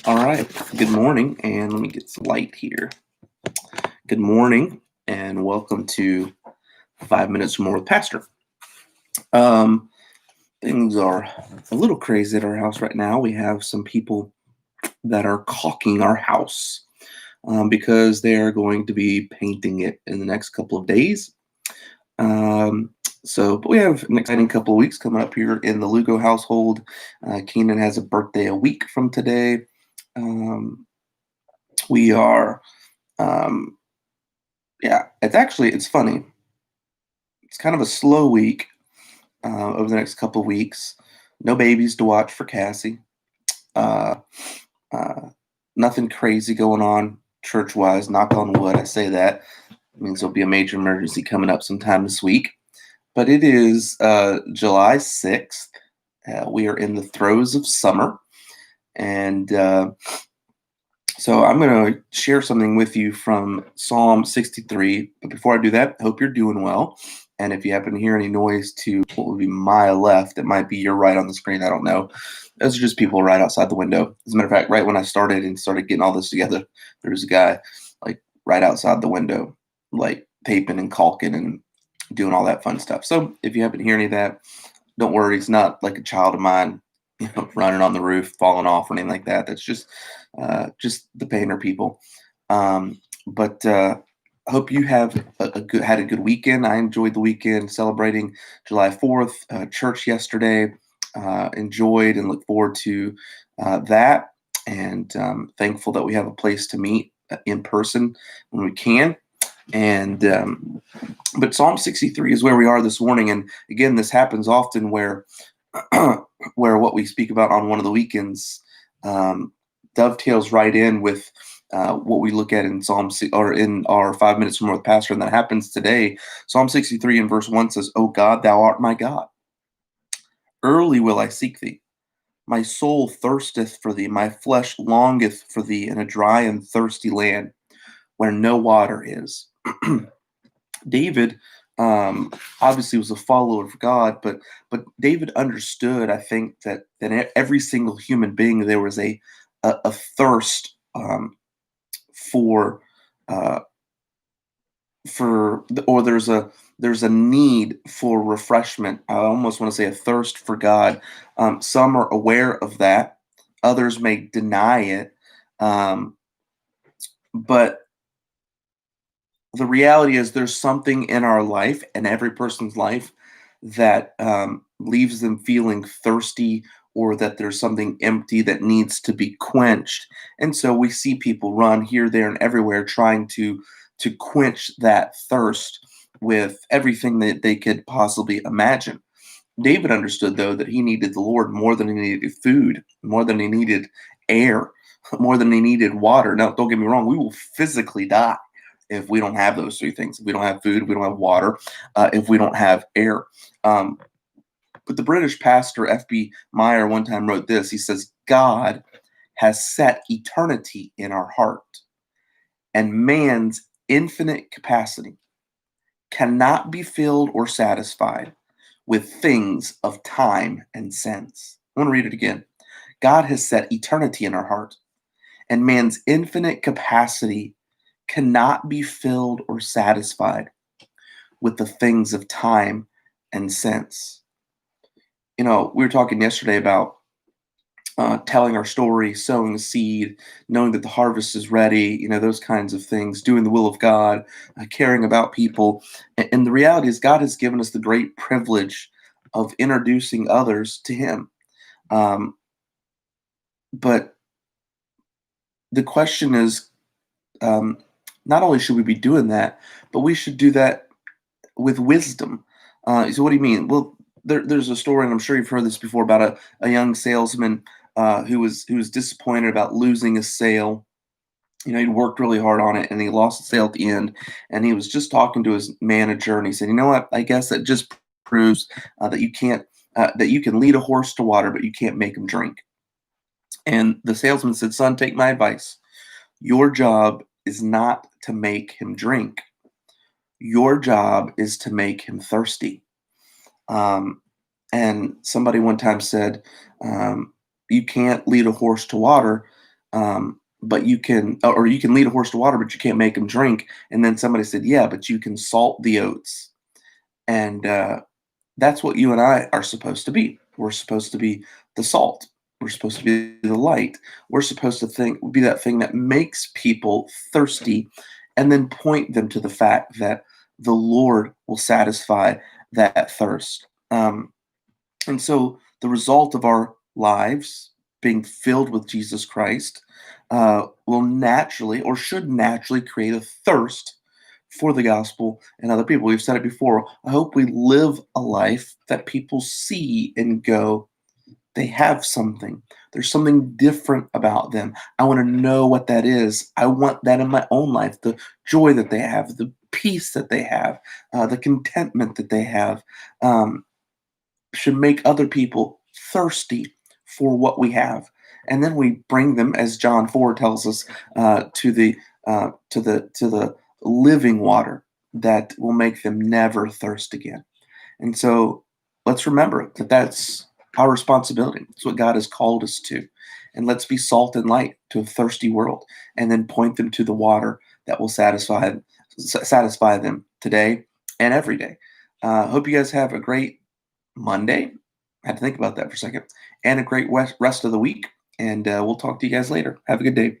All right. Good morning, and let me get some light here. Good morning, and welcome to 5 Minutes or More with Pastor. Um, things are a little crazy at our house right now. We have some people that are caulking our house because they are going to be painting it in the next couple of days. Um, but we have an exciting couple of weeks coming up here in the Lugo household. Keenan has a birthday a week from today. Um, we are. Um, Yeah, it's funny. It's kind of a slow week over the next couple of weeks. No babies to watch for Cassie. Uh, uh, Nothing crazy going on church wise. Knock on wood. I say that. It means there'll be a major emergency coming up sometime this week. But it is July 6th. We are in the throes of summer. And so I'm going to share something with you from Psalm 63. But before I do that, I hope you're doing well. And if you happen to hear any noise to what would be my left, it might be your right on the screen. I don't know. Those are just people right outside the window. As a matter of fact, right when I started getting all this together, there was a guy like right outside the window, like taping and caulking and doing all that fun stuff. So if you happen to hear any of that, don't worry. It's not like a child of mine, running on the roof, falling off, or anything like that. That's just the painter people. But hope you have had a good weekend. I enjoyed the weekend celebrating July 4th, church yesterday. Enjoyed and look forward to that. And thankful that we have a place to meet in person when we can. And but Psalm 63 is where we are this morning. And again, this happens often where where what we speak about on one of the weekends um, dovetails right in with what we look at in or in our 5 minutes from with Pastor, and that happens today. Psalm 63 and verse 1 says, "O God, thou art my God. Early will I seek thee. My soul thirsteth for thee, my flesh longeth for thee in a dry and thirsty land where no water is." David obviously was a follower of God, but David understood, I think, that every single human being there was a thirst for uh, or there's a need for refreshment. I almost want to say a thirst for God. Some are aware of that, others may deny it, um, but the reality is there's something in our life and every person's life that leaves them feeling thirsty, or that there's something empty that needs to be quenched. And so we see people run here, there, and everywhere trying to quench that thirst with everything that they could possibly imagine. David understood, though, that he needed the Lord more than he needed food, more than he needed air, more than he needed water. Now, don't get me wrong, we will physically die if we don't have those three things. If we don't have food, we don't have water, if we don't have air. Um, but the British pastor F.B. Meyer one time wrote this. He says, "God has set eternity in our heart, and man's infinite capacity cannot be filled or satisfied with things of time and sense." I want to read it again. God has set eternity in our heart, and man's infinite capacity cannot be filled or satisfied with the things of time and sense. We were talking yesterday about telling our story, sowing a seed, knowing that the harvest is ready, those kinds of things, doing the will of God, caring about people. And the reality is, God has given us the great privilege of introducing others to Him. Um, but the question is, um, not only should we be doing that, but we should do that with wisdom. So, what do you mean? Well, there's a story, and I'm sure you've heard this before, about a young salesman who was disappointed about losing a sale. He'd worked really hard on it, and he lost the sale at the end. And he was just talking to his manager, and he said, "You know what? I guess that just proves that you can't that you can lead a horse to water, but you can't make him drink." And the salesman said, "Son, take my advice. Your job is not to make him drink. Your job is to make him thirsty." Um, and somebody one time said, "You can't lead a horse to water. But you can, or you can lead a horse to water, but you can't make him drink. And then somebody said, yeah, but you can salt the oats. And that's what you and I are supposed to be. We're supposed to be the salt. We're supposed to be the light. We're supposed to be that thing that makes people thirsty and then point them to the fact that the Lord will satisfy that thirst. And so the result of our lives being filled with Jesus Christ will naturally or should naturally create a thirst for the gospel and other people. We've said it before. I hope we live a life that people see and go, they have something. There's something different about them. I want to know what that is. I want that in my own life. The joy that they have, the peace that they have, the contentment that they have. Should make other people thirsty for what we have, and then we bring them, as John 4 tells us, to the living water that will make them never thirst again. And so, let's remember that that's our responsibility. It's what God has called us to, and let's be salt and light to a thirsty world, and then point them to the water that will satisfy them today and every day. Hope you guys have a great Monday. I had to think about that for a second. And a great rest of the week. And we'll talk to you guys later. Have a good day.